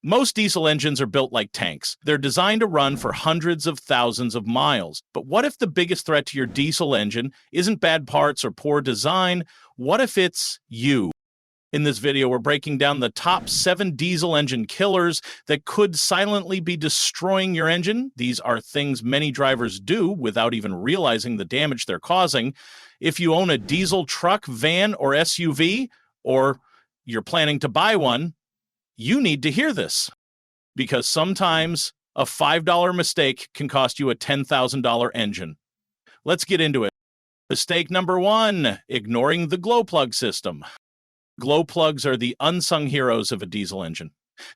Most diesel engines are built like tanks. They're designed to run for hundreds of thousands of miles. But what if the biggest threat to your diesel engine isn't bad parts or poor design? What if it's you? In this video, we're breaking down the top 7 diesel engine killers that could silently be destroying your engine. These are things many drivers do without even realizing the damage they're causing. If you own a diesel truck, van, or SUV, or you're planning to buy one, you need to hear this, because sometimes a $5 mistake can cost you a $10,000 engine. Let's get into it. Mistake number 1, ignoring the glow plug system. Glow plugs are the unsung heroes of a diesel engine.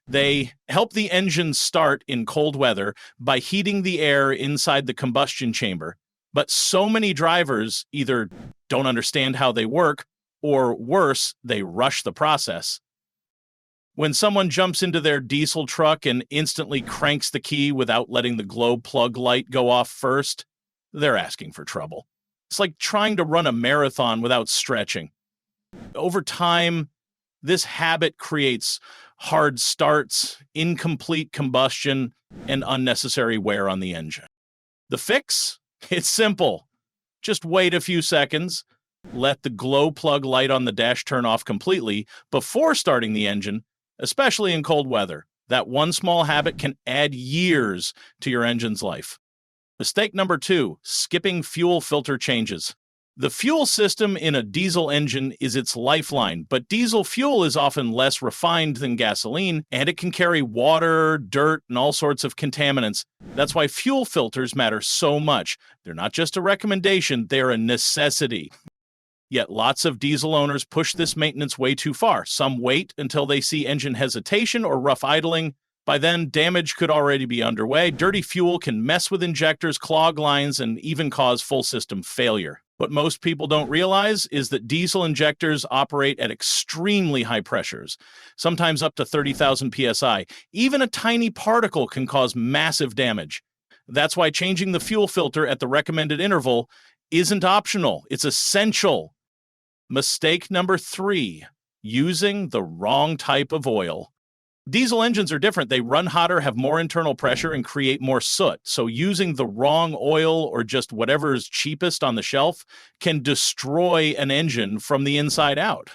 They help the engine start in cold weather by heating the air inside the combustion chamber. But so many drivers either don't understand how they work, or worse, they rush the process. When someone jumps into their diesel truck and instantly cranks the key without letting the glow plug light go off first, they're asking for trouble. It's like trying to run a marathon without stretching. Over time, this habit creates hard starts, incomplete combustion, and unnecessary wear on the engine. The fix? It's simple. Just wait a few seconds, let the glow plug light on the dash turn off completely before starting the engine, especially in cold weather. That one small habit can add years to your engine's life. Mistake number 2, skipping fuel filter changes. The fuel system in a diesel engine is its lifeline, but diesel fuel is often less refined than gasoline, and it can carry water, dirt, and all sorts of contaminants. That's why fuel filters matter so much. They're not just a recommendation, they're a necessity. Yet lots of diesel owners push this maintenance way too far. Some wait until they see engine hesitation or rough idling. By then, damage could already be underway. Dirty fuel can mess with injectors, clog lines, and even cause full system failure. What most people don't realize is that diesel injectors operate at extremely high pressures, sometimes up to 30,000 psi. Even a tiny particle can cause massive damage. That's why changing the fuel filter at the recommended interval isn't optional, it's essential. Mistake number 3, using the wrong type of oil. Diesel engines are different. They run hotter, have more internal pressure, and create more soot. So using the wrong oil or just whatever is cheapest on the shelf can destroy an engine from the inside out.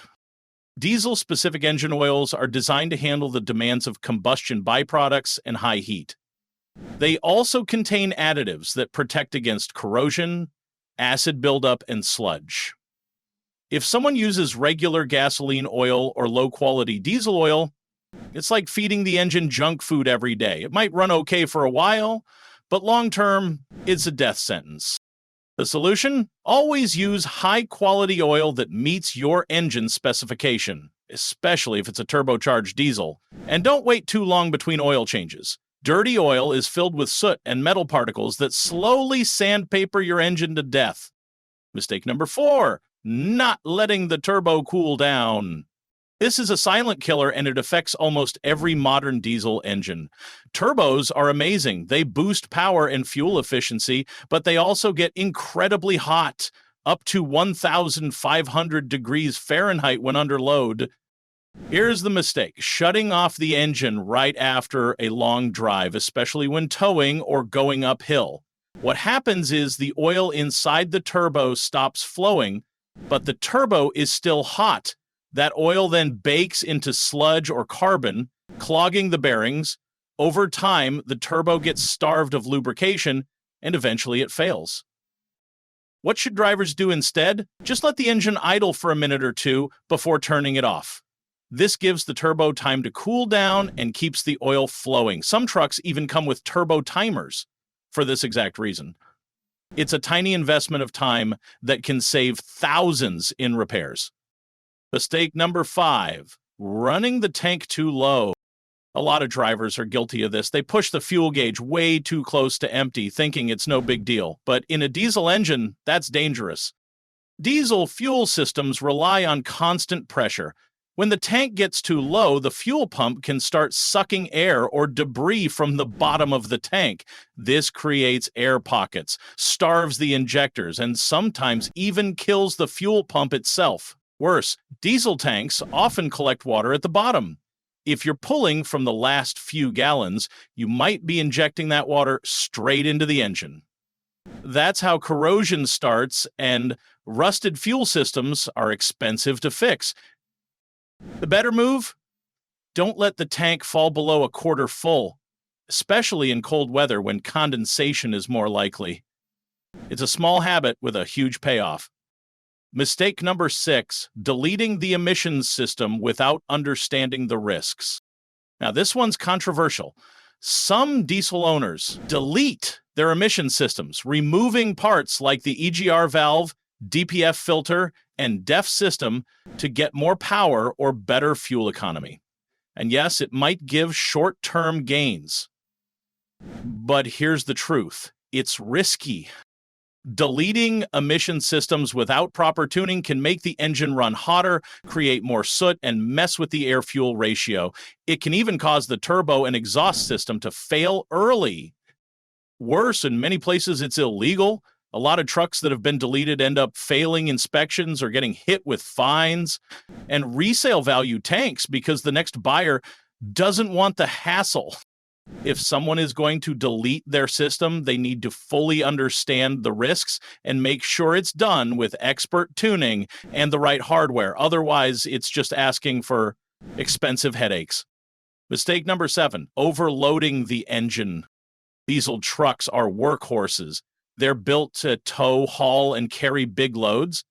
Diesel-specific engine oils are designed to handle the demands of combustion byproducts and high heat. They also contain additives that protect against corrosion, acid buildup, and sludge. If someone uses regular gasoline oil or low-quality diesel oil, it's like feeding the engine junk food every day. It might run okay for a while, but long-term, it's a death sentence. The solution? Always use high-quality oil that meets your engine specification, especially if it's a turbocharged diesel. And don't wait too long between oil changes. Dirty oil is filled with soot and metal particles that slowly sandpaper your engine to death. Mistake number 4, not letting the turbo cool down. This is a silent killer, and it affects almost every modern diesel engine. Turbos are amazing. They boost power and fuel efficiency, but they also get incredibly hot, up to 1,500 degrees Fahrenheit when under load. Here's the mistake: shutting off the engine right after a long drive, especially when towing or going uphill. What happens is the oil inside the turbo stops flowing, but the turbo is still hot. That oil then bakes into sludge or carbon, clogging the bearings. Over time, the turbo gets starved of lubrication, and eventually it fails. What should drivers do instead? Just let the engine idle for a minute or two before turning it off. This gives the turbo time to cool down and keeps the oil flowing. Some trucks even come with turbo timers for this exact reason. It's a tiny investment of time that can save thousands in repairs. Mistake number 5, running the tank too low. A lot of drivers are guilty of this. They push the fuel gauge way too close to empty, thinking it's no big deal. But in a diesel engine, that's dangerous. Diesel fuel systems rely on constant pressure. When the tank gets too low, the fuel pump can start sucking air or debris from the bottom of the tank. This creates air pockets, starves the injectors, and sometimes even kills the fuel pump itself. Worse, diesel tanks often collect water at the bottom. If you're pulling from the last few gallons, you might be injecting that water straight into the engine. That's how corrosion starts, and rusted fuel systems are expensive to fix. The better move? Don't let the tank fall below a quarter full, especially in cold weather when condensation is more likely. It's a small habit with a huge payoff. Mistake number 6, deleting the emissions system without understanding the risks. Now, this one's controversial. Some diesel owners delete their emission systems, removing parts like the EGR valve, DPF filter, and DEF system to get more power or better fuel economy. And yes, it might give short-term gains. But here's the truth. It's risky. Deleting emission systems without proper tuning can make the engine run hotter, create more soot, and mess with the air-fuel ratio. It can even cause the turbo and exhaust system to fail early. Worse, in many places it's illegal. A lot of trucks that have been deleted end up failing inspections or getting hit with fines. And resale value tanks because the next buyer doesn't want the hassle. If someone is going to delete their system, they need to fully understand the risks and make sure it's done with expert tuning and the right hardware. Otherwise, it's just asking for expensive headaches. Mistake number 7, overloading the engine. Diesel trucks are workhorses. They're built to tow, haul, and carry big loads.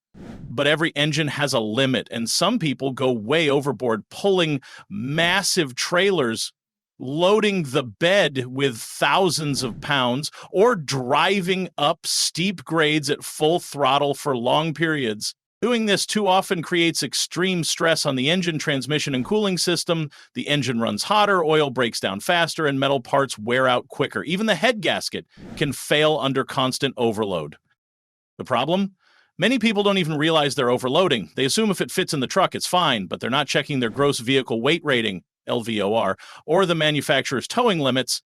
But every engine has a limit, and some people go way overboard, pulling massive trailers, loading the bed with thousands of pounds, or driving up steep grades at full throttle for long periods. Doing this too often creates extreme stress on the engine, transmission, and cooling system. The engine runs hotter, oil breaks down faster, and metal parts wear out quicker. Even the head gasket can fail under constant overload. The problem? Many people don't even realize they're overloading. They assume if it fits in the truck, it's fine, but they're not checking their gross vehicle weight rating, LVOR, or the manufacturer's towing limits.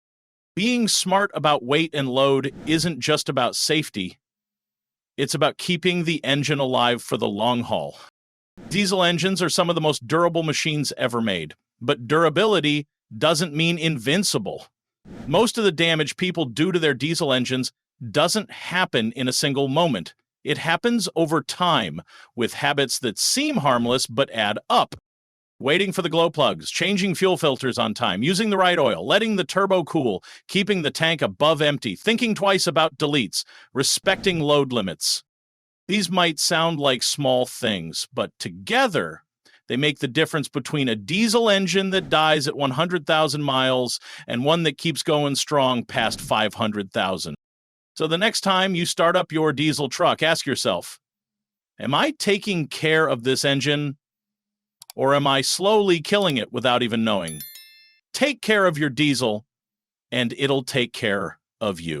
Being smart about weight and load isn't just about safety. It's about keeping the engine alive for the long haul. Diesel engines are some of the most durable machines ever made, but durability doesn't mean invincible. Most of the damage people do to their diesel engines doesn't happen in a single moment. It happens over time, with habits that seem harmless but add up. Waiting for the glow plugs, changing fuel filters on time, using the right oil, letting the turbo cool, keeping the tank above empty, thinking twice about deletes, respecting load limits. These might sound like small things, but together, they make the difference between a diesel engine that dies at 100,000 miles and one that keeps going strong past 500,000. So the next time you start up your diesel truck, ask yourself, am I taking care of this engine? Or am I slowly killing it without even knowing? Take care of your diesel, and it'll take care of you.